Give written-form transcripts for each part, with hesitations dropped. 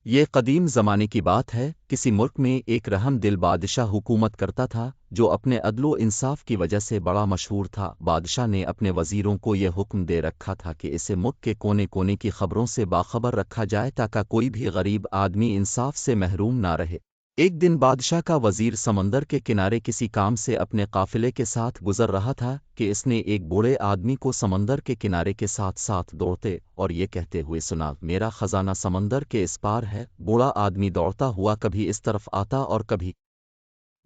یہ قدیم زمانے کی بات ہے، کسی ملک میں ایک رحم دل بادشاہ حکومت کرتا تھا جو اپنے عدل و انصاف کی وجہ سے بڑا مشہور تھا۔ بادشاہ نے اپنے وزیروں کو یہ حکم دے رکھا تھا کہ اسے ملک کے کونے کونے کی خبروں سے باخبر رکھا جائے تاکہ کوئی بھی غریب آدمی انصاف سے محروم نہ رہے۔ ایک دن بادشاہ کا وزیر سمندر کے کنارے کسی کام سے اپنے قافلے کے ساتھ گزر رہا تھا کہ اس نے ایک بوڑھے آدمی کو سمندر کے کنارے کے ساتھ ساتھ دوڑتے اور یہ کہتے ہوئے سنا، میرا خزانہ سمندر کے اس پار ہے۔ بوڑھا آدمی دوڑتا ہوا کبھی اس طرف آتا اور کبھی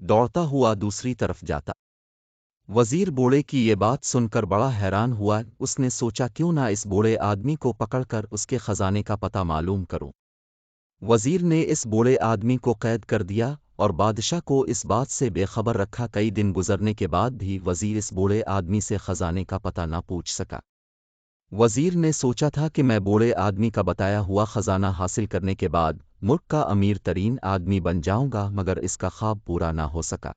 دوڑتا ہوا دوسری طرف جاتا۔ وزیر بوڑھے کی یہ بات سن کر بڑا حیران ہوا۔ اس نے سوچا کیوں نہ اس بوڑھے آدمی کو پکڑ کر اس کے خزانے کا پتہ معلوم کروں۔ وزیر نے اس بوڑھے آدمی کو قید کر دیا اور بادشاہ کو اس بات سے بے خبر رکھا۔ کئی دن گزرنے کے بعد بھی وزیر اس بوڑھے آدمی سے خزانے کا پتہ نہ پوچھ سکا۔ وزیر نے سوچا تھا کہ میں بوڑھے آدمی کا بتایا ہوا خزانہ حاصل کرنے کے بعد ملک کا امیر ترین آدمی بن جاؤں گا، مگر اس کا خواب پورا نہ ہو سکا۔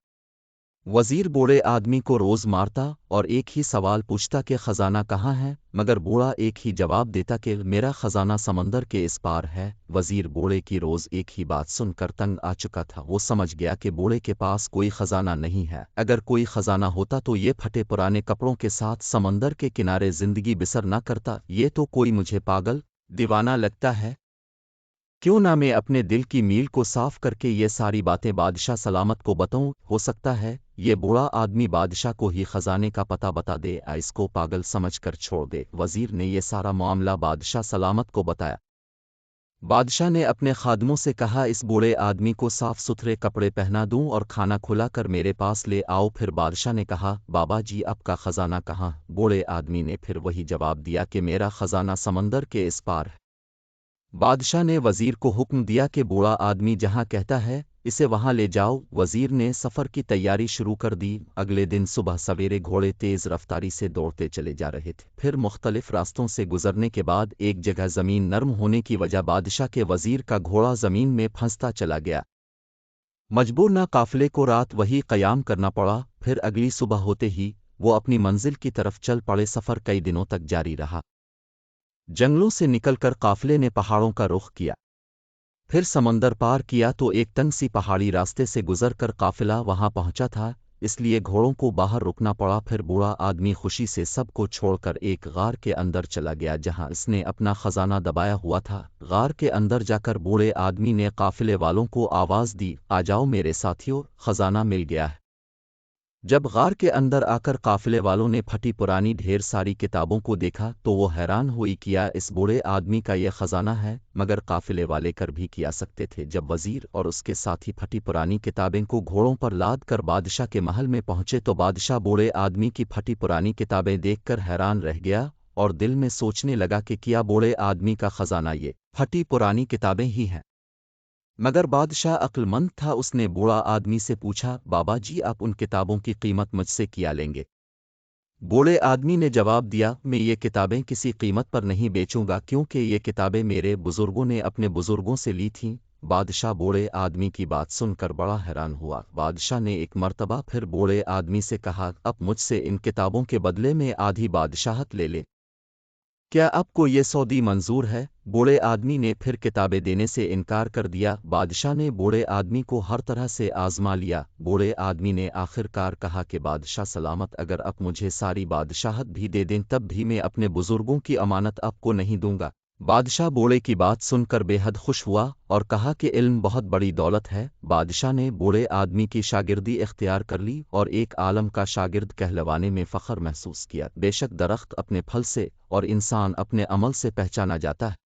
وزیر بوڑھے آدمی کو روز مارتا اور ایک ہی سوال پوچھتا کہ خزانہ کہاں ہے، مگر بوڑھا ایک ہی جواب دیتا کہ میرا خزانہ سمندر کے اس پار ہے۔ وزیر بوڑھے کی روز ایک ہی بات سن کر تنگ آ چکا تھا۔ وہ سمجھ گیا کہ بوڑھے کے پاس کوئی خزانہ نہیں ہے۔ اگر کوئی خزانہ ہوتا تو یہ پھٹے پرانے کپڑوں کے ساتھ سمندر کے کنارے زندگی بسر نہ کرتا۔ یہ تو کوئی مجھے پاگل دیوانہ لگتا ہے۔ کیوں نہ میں اپنے دل کی میل کو صاف کر کے یہ ساری باتیں بادشاہ سلامت کو بتاؤں، ہو سکتا ہے یہ بوڑھا آدمی بادشاہ کو ہی خزانے کا پتہ بتا دے، اس کو پاگل سمجھ کر چھوڑ دے۔ وزیر نے یہ سارا معاملہ بادشاہ سلامت کو بتایا۔ بادشاہ نے اپنے خادموں سے کہا اس بوڑھے آدمی کو صاف ستھرے کپڑے پہنا دوں اور کھانا کھلا کر میرے پاس لے آؤ۔ پھر بادشاہ نے کہا بابا جی آپ کا خزانہ کہاں؟ بوڑھے آدمی نے پھر وہی جواب دیا کہ میرا خزانہ سمندر کے اس پار ہے۔ بادشاہ نے وزیر کو حکم دیا کہ بوڑھا آدمی جہاں کہتا ہے اسے وہاں لے جاؤ۔ وزیر نے سفر کی تیاری شروع کر دی۔ اگلے دن صبح سویرے گھوڑے تیز رفتاری سے دوڑتے چلے جا رہے تھے۔ پھر مختلف راستوں سے گزرنے کے بعد ایک جگہ زمین نرم ہونے کی وجہ بادشاہ کے وزیر کا گھوڑا زمین میں پھنستا چلا گیا۔ مجبور نہ قافلے کو رات وہی قیام کرنا پڑا۔ پھر اگلی صبح ہوتے ہی وہ اپنی منزل کی طرف چل پڑے۔ سفر کئی دنوں تک جاری رہا۔ جنگلوں سے نکل کر قافلے نے پہاڑوں کا رخ کیا۔ پھر سمندر پار کیا تو ایک تنگ سی پہاڑی راستے سے گزر کر قافلہ وہاں پہنچا تھا، اس لیے گھوڑوں کو باہر رکنا پڑا۔ پھر بوڑھا آدمی خوشی سے سب کو چھوڑ کر ایک غار کے اندر چلا گیا جہاں اس نے اپنا خزانہ دبایا ہوا تھا۔ غار کے اندر جا کر بوڑھے آدمی نے قافلے والوں کو آواز دی، آ جاؤ میرے ساتھیو، خزانہ مل گیا ہے۔ جب غار کے اندر آ کر قافلے والوں نے پھٹی پرانی ڈھیر ساری کتابوں کو دیکھا تو وہ حیران ہوئی، کیا اس بوڑھے آدمی کا یہ خزانہ ہے؟ مگر قافلے والے کر بھی کیا سکتے تھے۔ جب وزیر اور اس کے ساتھی پھٹی پرانی کتابیں کو گھوڑوں پر لاد کر بادشاہ کے محل میں پہنچے تو بادشاہ بوڑھے آدمی کی پھٹی پرانی کتابیں دیکھ کر حیران رہ گیا اور دل میں سوچنے لگا کہ کیا بوڑھے آدمی کا خزانہ یہ پھٹی پرانی کتابیں ہی ہیں؟ مگر بادشاہ عقل مند تھا، اس نے بوڑھا آدمی سے پوچھا، بابا جی آپ ان کتابوں کی قیمت مجھ سے کیا لیں گے؟ بوڑھے آدمی نے جواب دیا، میں یہ کتابیں کسی قیمت پر نہیں بیچوں گا کیونکہ یہ کتابیں میرے بزرگوں نے اپنے بزرگوں سے لی تھیں۔ بادشاہ بوڑھے آدمی کی بات سن کر بڑا حیران ہوا۔ بادشاہ نے ایک مرتبہ پھر بوڑھے آدمی سے کہا، اب مجھ سے ان کتابوں کے بدلے میں آدھی بادشاہت لے لے، کیا آپ کو یہ سودی منظور ہے؟ بوڑھے آدمی نے پھر کتابیں دینے سے انکار کر دیا۔ بادشاہ نے بوڑھے آدمی کو ہر طرح سے آزما لیا۔ بوڑھے آدمی نے آخر کار کہا کہ بادشاہ سلامت، اگر آپ مجھے ساری بادشاہت بھی دے دیں تب بھی میں اپنے بزرگوں کی امانت آپ کو نہیں دوں گا۔ بادشاہ بوڑھے کی بات سن کر بے حد خوش ہوا اور کہا کہ علم بہت بڑی دولت ہے۔ بادشاہ نے بوڑھے آدمی کی شاگردی اختیار کر لی اور ایک عالم کا شاگرد کہلوانے میں فخر محسوس کیا۔ بے شک درخت اپنے پھل سے اور انسان اپنے عمل سے پہچانا جاتا ہے۔